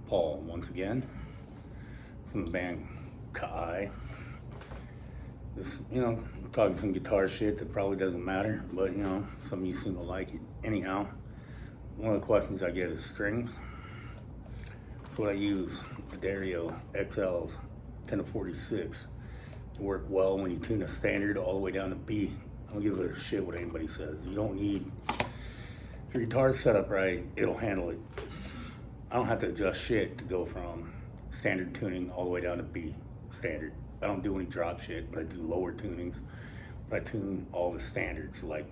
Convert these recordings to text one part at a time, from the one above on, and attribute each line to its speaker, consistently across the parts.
Speaker 1: Paul once again from the band Kai. Just, talking some guitar shit that probably doesn't matter, but some of you seem to like it. Anyhow, one of the questions I get is strings. That's what I use, the Dario XLs 10 to 46. They work well when you tune a standard all the way down to B. I don't give a shit what anybody says. You don't need, if your guitar's set up right, it'll handle it. I don't have to adjust shit to go from standard tuning all the way down to B standard. I don't do any drop shit, but I do lower tunings. But I tune all the standards. Like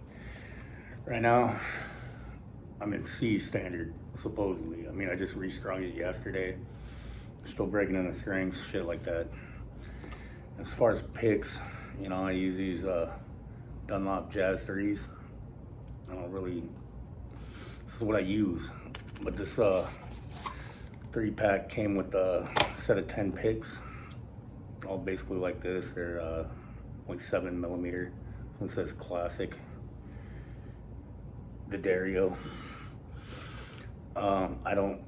Speaker 1: right now, I'm in C standard, supposedly. I mean, I just restrung it yesterday. Still breaking in the strings, shit like that. As far as picks, I use these Dunlop Jazz 3s. I don't really, this is what I use. But this 3-pack came with a set of 10 picks. All basically like this. They're 0.7 millimeter. This one says classic. The Dario. I don't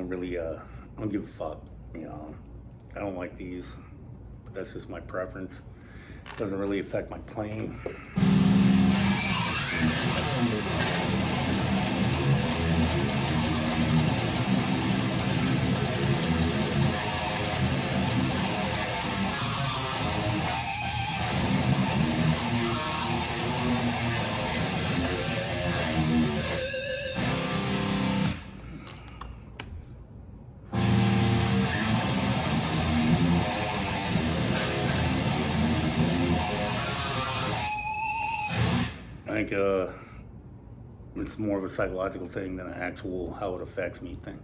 Speaker 1: really, I don't give a fuck, I don't like these, but that's just my preference. It doesn't really affect my playing. I think it's more of a psychological thing than an actual how it affects me thing.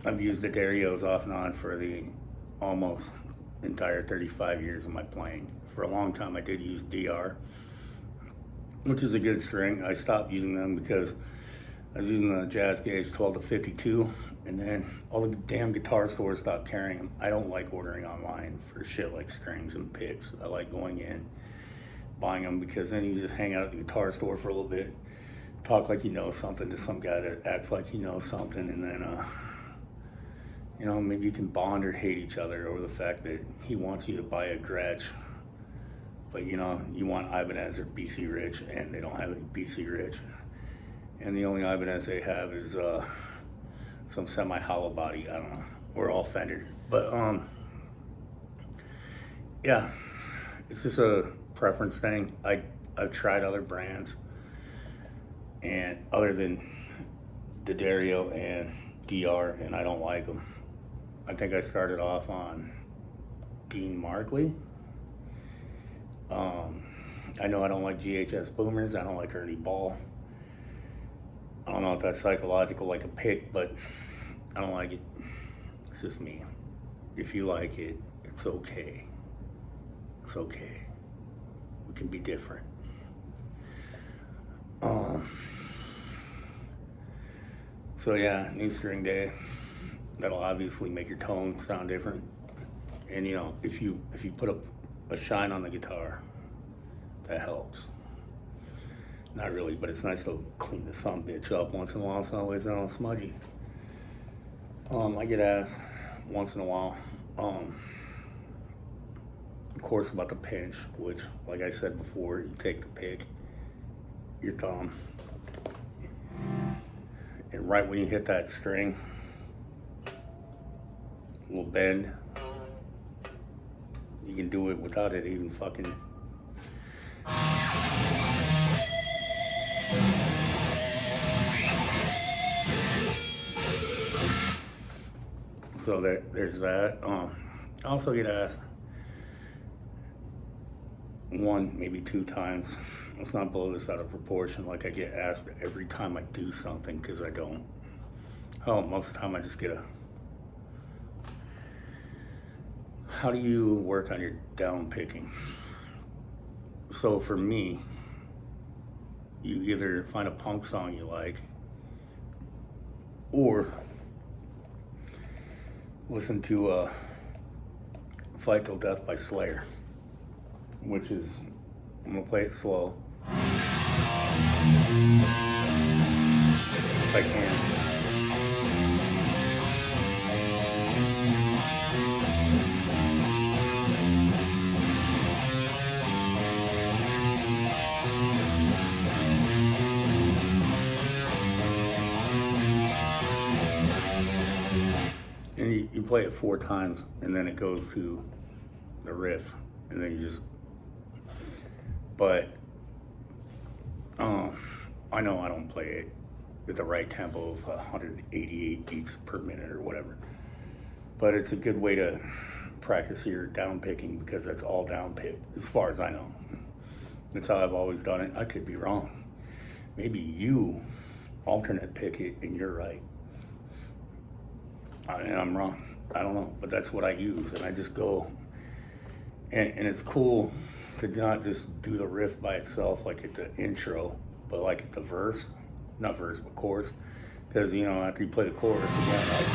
Speaker 1: I've used the Darios off and on for the almost entire 35 years of my playing. For a long time I did use DR, which is a good string. I stopped using them because I was using the Jazz Gauge 12 to 52, and then all the damn guitar stores stopped carrying them. I don't like ordering online for shit like strings and picks. I like going in, buying them, because then you just hang out at the guitar store for a little bit, talk like you know something to some guy that acts like he knows something, and then, maybe you can bond or hate each other over the fact that he wants you to buy a Gretsch, but you want Ibanez or BC Rich, and they don't have any BC Rich. And the only Ibanez they have is some semi-hollow body, I don't know, or all Fender. But yeah, it's just a preference thing. I've tried other brands, and other than the Dario and DR, and I don't like them. I think I started off on Dean Markley. I know I don't like GHS Boomers. I don't like Ernie Ball. I don't know if that's psychological like a pick, but I don't like it. It's just me. If you like it, it's okay. It's okay. We can be different. So yeah, new string day. That'll obviously make your tone sound different. And if you put a shine on the guitar, that helps. Not really, but it's nice to clean the son bitch up once in a while so it's not all smudgy. I get asked once in a while, of course, about the pinch, which, like I said before, you take the pick, your thumb, and right when you hit that string, a little bend, you can do it without it even fucking. So there's that. I also get asked one, maybe two times. Let's not blow this out of proportion. Like I get asked every time I do something, because I don't. Oh, most of the time I just get how do you work on your down picking? So for me, you either find a punk song you like, or listen to Fight Till Death by Slayer, which is, I'm gonna play it slow. I can. And you play it 4 times, and then it goes to the riff, and then you just. But I know I don't play it at the right tempo of 188 beats per minute or whatever. But it's a good way to practice your down picking, because that's all down pick, as far as I know. That's how I've always done it. I could be wrong. Maybe you alternate pick it and you're right. And I'm wrong. I don't know, but that's what I use, and I just go. And it's cool to not just do the riff by itself like at the intro, but like at the verse, not verse, but chorus. Because, you know, after you play the chorus again, like.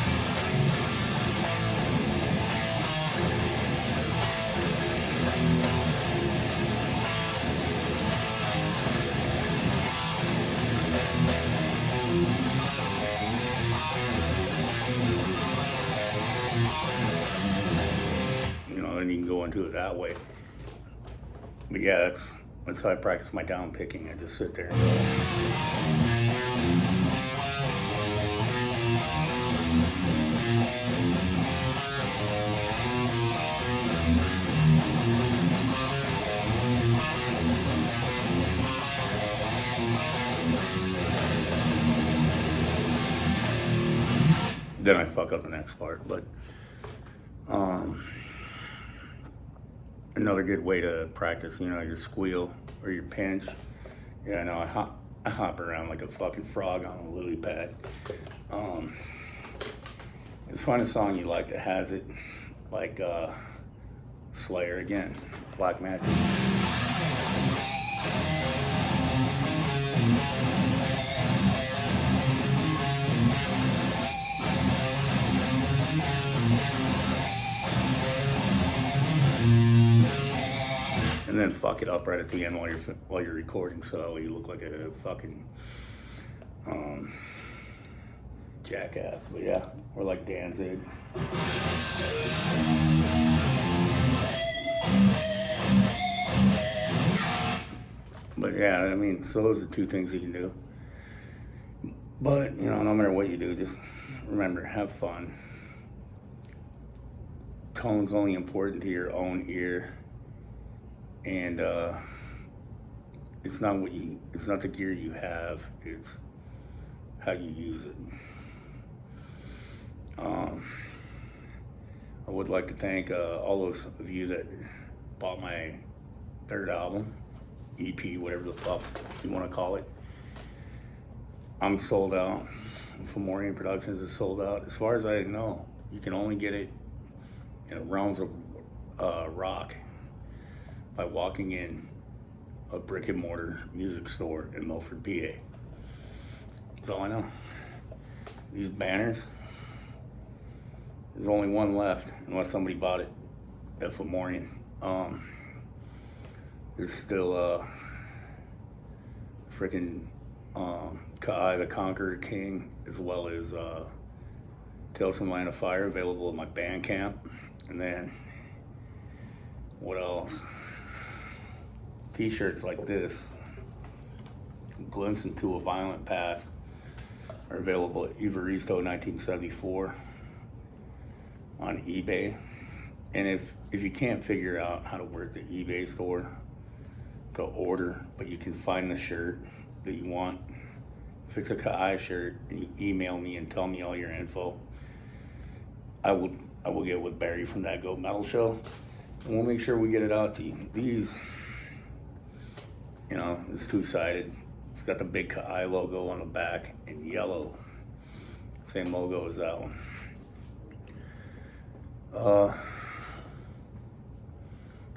Speaker 1: Then you can go into it that way. But yeah, that's how I practice my down picking. I just sit there and go. Then I fuck up the next part, but another good way to practice, you know, your squeal or your pinch. Yeah, I know I hop around like a fucking frog on a lily pad. Just find a song you like that has it, like Slayer again, Black Magic. And then fuck it up right at the end while you're recording, so that way you look like a fucking jackass. But yeah, or like Danzig. But yeah, I mean, so those are 2 things you can do. But, you know, no matter what you do, just remember, have fun. Tone's only important to your own ear. And it's not the gear you have, it's how you use it. I would like to thank all those of you that bought my 3rd album, EP, whatever the fuck you want to call it. I'm sold out. Fomorian Productions is sold out. As far as I know, you can only get it in the realms of rock by walking in a brick and mortar music store in Milford, PA. That's all I know. These banners, there's only one left, unless somebody bought it at Fomorian. There's still freaking Kai the Conqueror King, as well as Tales from Land of Fire, available at my Bandcamp. And then, what else? T-shirts like this, Glimpse into a Violent Past, are available at Evaristo 1974 on eBay. And if you can't figure out how to work the eBay store to order, but you can find the shirt that you want, if it's a Kai shirt, and you email me and tell me all your info, I will get with Barry from That Goat Metal Show, and we'll make sure we get it out to you. These, you know, it's 2-sided. It's got the big Kai logo on the back in yellow. Same logo as that one.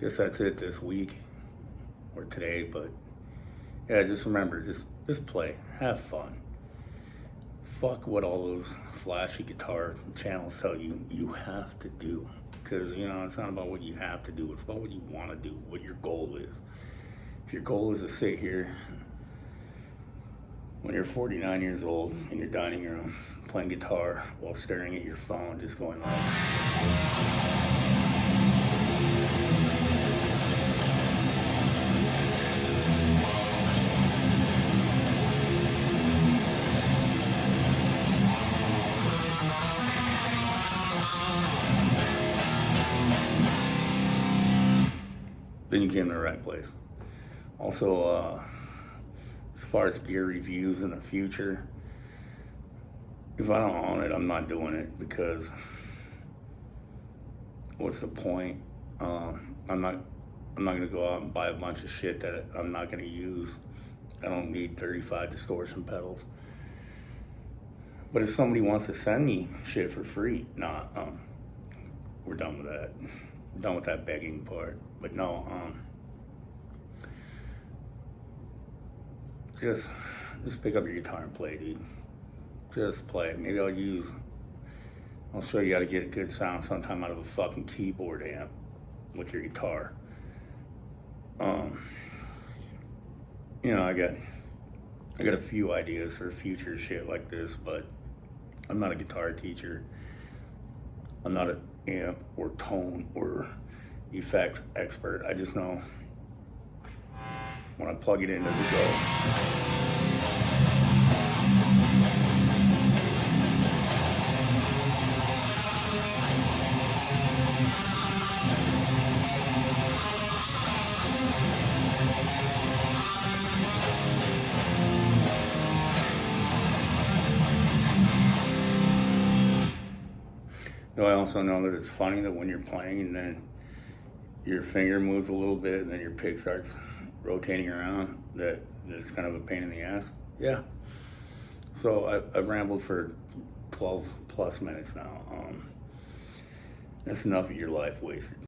Speaker 1: Guess that's it this week or today, but yeah, just remember, just play, have fun. Fuck what all those flashy guitar channels tell you have to do, because, you know, it's not about what you have to do, it's about what you want to do, what your goal is. If your goal is to sit here when you're 49 years old in your dining room playing guitar while staring at your phone, just going like, then you came to the right place. Also, as far as gear reviews in the future, if I don't own it, I'm not doing it, because what's the point? I'm not gonna go out and buy a bunch of shit that I'm not gonna use. I don't need 35 distortion pedals. But if somebody wants to send me shit for free, nah, we're done with that. Done with that begging part. But no, just pick up your guitar and play, dude. Just play. Maybe I'll show you how to get a good sound sometime out of a fucking keyboard amp with your guitar. You know, I got a few ideas for future shit like this, but I'm not a guitar teacher. I'm not an amp or tone or effects expert. I just know when I plug it in, does it go? Though I also know that it's funny that when you're playing and then your finger moves a little bit and then your pick starts rotating around, that it's kind of a pain in the ass. Yeah. So I've rambled for 12 plus minutes now. That's enough of your life wasted.